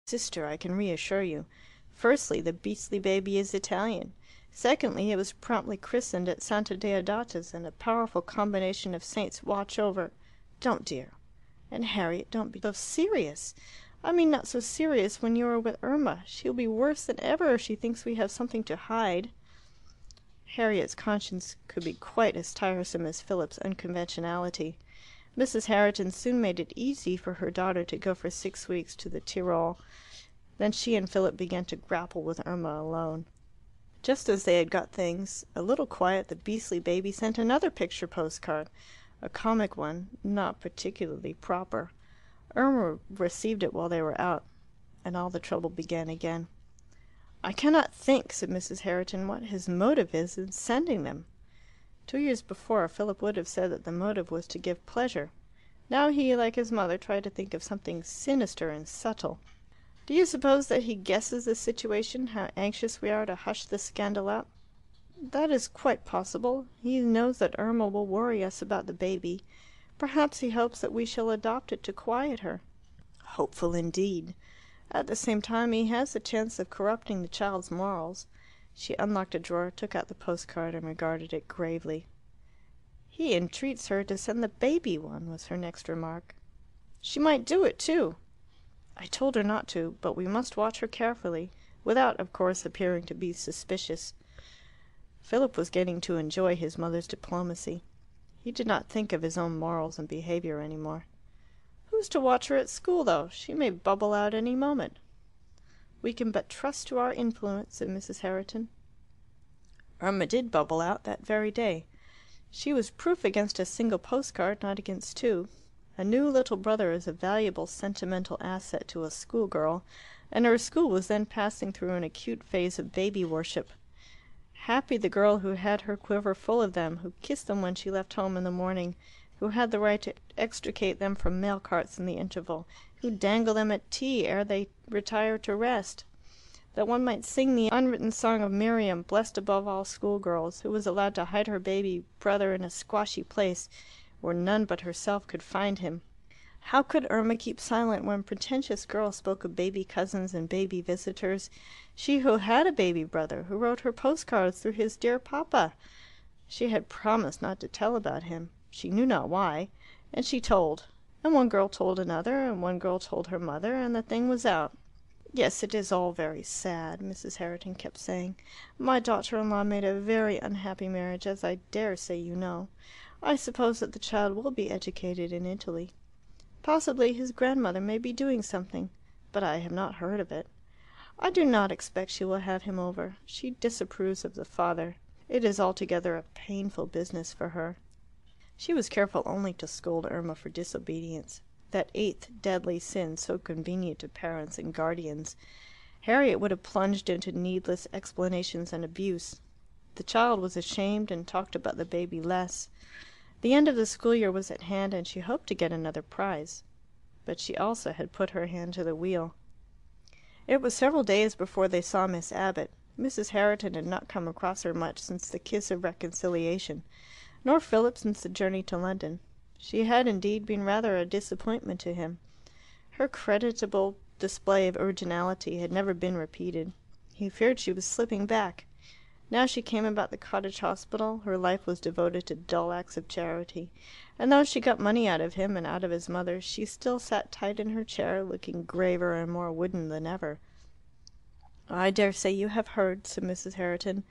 Sister, I can reassure you. Firstly, the beastly baby is Italian. Secondly, it was promptly christened at Santa Deodata's, and a powerful combination of saints watch over Don't, dear. And Harriet, don't be so serious. I mean not so serious when you are with Irma. She'll be worse than ever if she thinks we have something to hide. Harriet's conscience could be quite as tiresome as Philip's unconventionality. Mrs. Herriton soon made it easy for her daughter to go for 6 weeks to the Tyrol. Then she and Philip began to grapple with Irma alone. Just as they had got things a little quiet, the beastly baby sent another picture postcard, a comic one, not particularly proper. Irma received it while they were out, and all the trouble began again. "I cannot think," said Mrs. Herriton, "what his motive is in sending them." 2 years before, Philip would have said that the motive was to give pleasure. Now he, like his mother, tried to think of something sinister and subtle. "Do you suppose that he guesses the situation, how anxious we are to hush the scandal up?" "That is quite possible. He knows that Irma will worry us about the baby. Perhaps he hopes that we shall adopt it to quiet her." Hopeful indeed! At the same time he has the chance of corrupting the child's morals. She unlocked a drawer, took out the postcard, and regarded it gravely. "He entreats her to send the baby one," was her next remark. "She might do it too." "I told her not to, but we must watch her carefully, without, of course, appearing to be suspicious." Philip was getting to enjoy his mother's diplomacy. He did not think of his own morals and behaviour any more. "Who's to watch her at school, though? She may bubble out any moment." "We can but trust to our influence," said Mrs. Herriton. Irma did bubble out that very day. She was proof against a single postcard, not against two. A new little brother is a valuable sentimental asset to a schoolgirl, and her school was then passing through an acute phase of baby worship. Happy the girl who had her quiver full of them, who kissed them when she left home in the morning, who had the right to extricate them from mail carts in the interval, who dangled them at tea ere they retired to rest. That one might sing the unwritten song of Miriam, blessed above all schoolgirls, who was allowed to hide her baby brother in a squashy place where none but herself could find him. How could Irma keep silent when pretentious girls spoke of baby cousins and baby visitors? She who had a baby brother, who wrote her postcards through his dear papa. She had promised not to tell about him. She knew not why. And she told. And one girl told another, and one girl told her mother, and the thing was out. "Yes, it is all very sad," Mrs. Herriton kept saying. "My daughter-in-law made a very unhappy marriage, as I dare say you know. I suppose that the child will be educated in Italy. Possibly his grandmother may be doing something, but I have not heard of it. I do not expect she will have him over. She disapproves of the father. It is altogether a painful business for her." She was careful only to scold Irma for disobedience, that eighth deadly sin so convenient to parents and guardians. Harriet would have plunged into needless explanations and abuse. The child was ashamed and talked about the baby less. The end of the school year was at hand, and she hoped to get another prize. But she also had put her hand to the wheel. It was several days before they saw Miss Abbott. Mrs. Herriton had not come across her much since the kiss of reconciliation, nor Philip since the journey to London. She had indeed been rather a disappointment to him. Her creditable display of originality had never been repeated. He feared she was slipping back. Now she came about the cottage hospital, her life was devoted to dull acts of charity, and though she got money out of him and out of his mother, she still sat tight in her chair, looking graver and more wooden than ever. "I dare say you have heard," said Mrs. Herriton,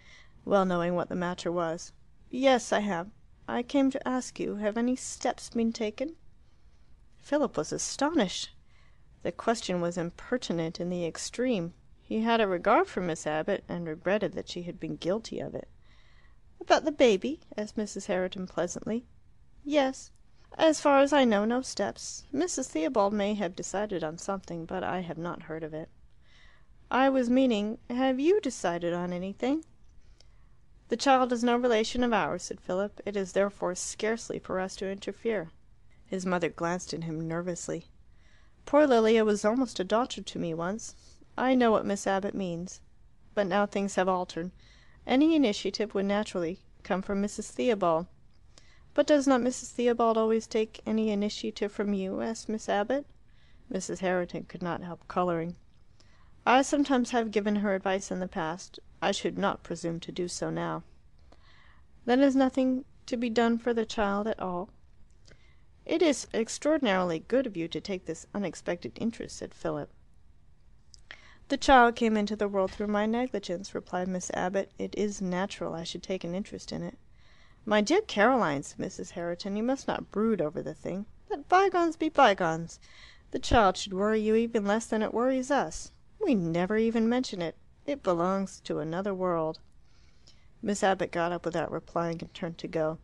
well knowing what the matter was. "Yes, I have. I came to ask you, have any steps been taken?" Philip was astonished. The question was impertinent in the extreme. He had a regard for Miss Abbott, and regretted that she had been guilty of it. "About the baby?" asked Mrs. Herriton pleasantly. "Yes. As far as I know, no steps. Mrs. Theobald may have decided on something, but I have not heard of it." "I was meaning, have you decided on anything?" "The child is no relation of ours," said Philip. "It is therefore scarcely for us to interfere." His mother glanced at him nervously. "Poor Lilia was almost a daughter to me once. I know what Miss Abbott means. But now things have altered. Any initiative would naturally come from Mrs. Theobald." "But does not Mrs. Theobald always take any initiative from you?" asked Miss Abbott. Mrs. Herriton could not help colouring. I sometimes have given her advice in the past. I should not presume to do so now." "Then is nothing to be done for the child at all?" "It is extraordinarily good of you to take this unexpected interest," said Philip. "The child came into the world through my negligence," replied Miss Abbott. "It is natural I should take an interest in it." "My dear Caroline," said Mrs. Herriton, "you must not brood over the thing. Let bygones be bygones. The child should worry you even less than it worries us. We never even mention it. It belongs to another world." Miss Abbott got up without replying and turned to go.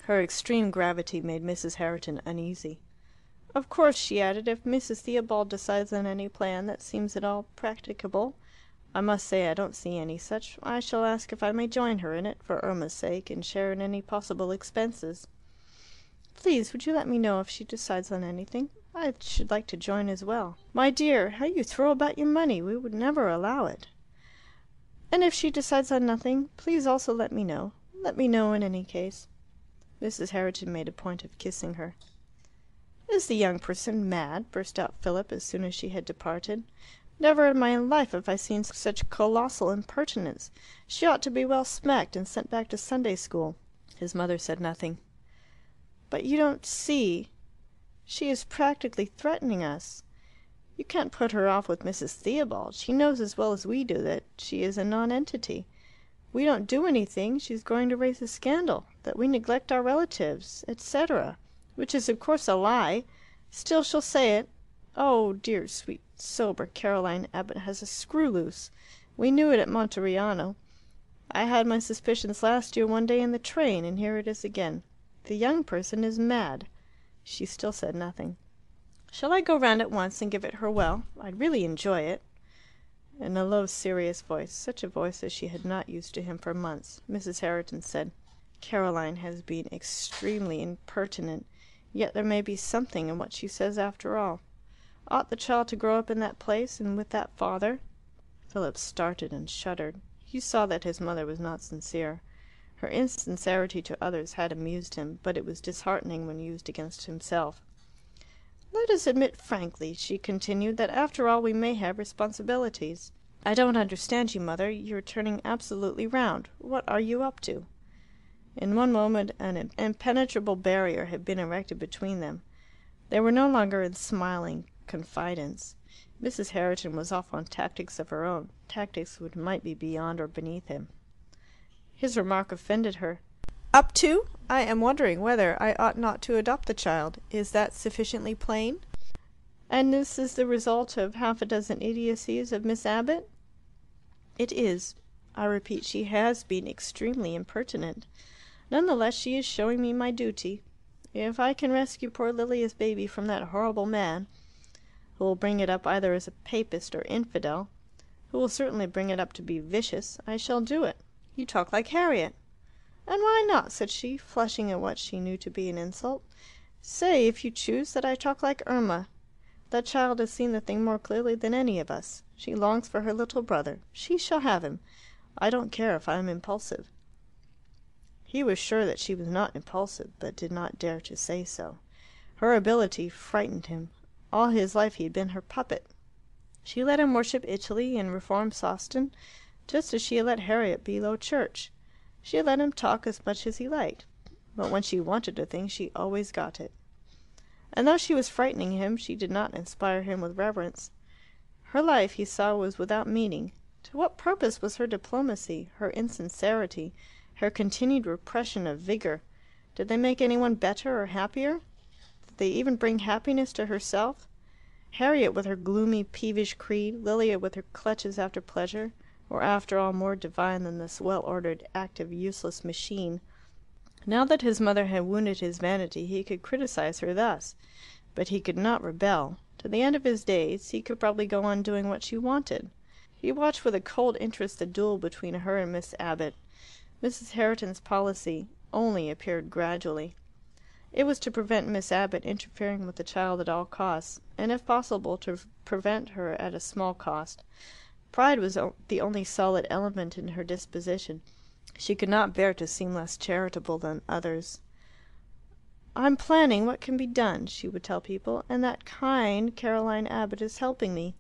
Her extreme gravity made Mrs. Herriton uneasy. "Of course," she added, "if Mrs. Theobald decides on any plan that seems at all practicable I must say I don't see any such I shall ask if I may join her in it, for Irma's sake, and share in any possible expenses." "Please, would you let me know if she decides on anything? I should like to join as well." "My dear, how you throw about your money! We would never allow it." "And if she decides on nothing, please also let me know. Let me know in any case." Mrs. Herriton made a point of kissing her. "Is the young person mad?" burst out Philip as soon as she had departed. "Never in my life have I seen such colossal impertinence. She ought to be well smacked and sent back to Sunday school." His mother said nothing. "But you don't see she is practically threatening us. You can't put her off with Mrs. Theobald. She knows as well as we do that she is a nonentity. We don't do anything, she's going to raise a scandal, that we neglect our relatives, etc. Which is of course a lie. Still she'll say it. Oh, dear, sweet, sober Caroline Abbott has a screw loose. We knew it at Monteriano. I had my suspicions last year one day in the train, and here it is again. The young person is mad." She still said nothing. "Shall I go round at once and give it her well? I'd really enjoy it." In a low, serious voice, such a voice as she had not used to him for months, Mrs. Herriton said, "Caroline has been extremely impertinent, yet there may be something in what she says after all. Ought the child to grow up in that place and with that father?" Philip started and shuddered. He saw that his mother was not sincere. Her insincerity to others had amused him, but it was disheartening when used against himself. "Let us admit frankly," she continued, "that after all we may have responsibilities. I don't understand you, Mother. You're turning absolutely round. What are you up to?" In one moment an impenetrable barrier had been erected between them. They were no longer in smiling confidence. Mrs. Herriton was off on tactics of her own, tactics which might be beyond or beneath him. His remark offended her. "Up to? I am wondering whether I ought not to adopt the child. Is that sufficiently plain? And this is the result of half a dozen idiocies of Miss Abbott?" "It is. I repeat, she has been extremely impertinent. None the less she is showing me my duty. If I can rescue poor Lilia's baby from that horrible man, who will bring it up either as a papist or infidel, who will certainly bring it up to be vicious, I shall do it." "You talk like Harriet." "And why not?" said she, flushing at what she knew to be an insult. "Say, if you choose, that I talk like Irma. That child has seen the thing more clearly than any of us. She longs for her little brother. She shall have him. I don't care if I am impulsive." He was sure that she was not impulsive, but did not dare to say so. Her ability frightened him. All his life he had been her puppet. She let him worship Italy and reform Sawston, just as she had let Harriet be Low Church. She had let him talk as much as he liked. But when she wanted a thing, she always got it. And though she was frightening him, she did not inspire him with reverence. Her life, he saw, was without meaning. To what purpose was her diplomacy, her insincerity, her continued repression of vigour? Did they make anyone better or happier? Did they even bring happiness to herself? Harriet with her gloomy, peevish creed, Lilia with her clutches after pleasure, were after all more divine than this well-ordered, active, useless machine. Now that his mother had wounded his vanity, he could criticize her thus. But he could not rebel. To the end of his days he could probably go on doing what she wanted. He watched with a cold interest the duel between her and Miss Abbott. Mrs. Herriton's policy only appeared gradually. It was to prevent Miss Abbott interfering with the child at all costs, and if possible to prevent her at a small cost. Pride was the only solid element in her disposition. She could not bear to seem less charitable than others. "I'm planning what can be done," she would tell people, "and that kind Caroline Abbott is helping me.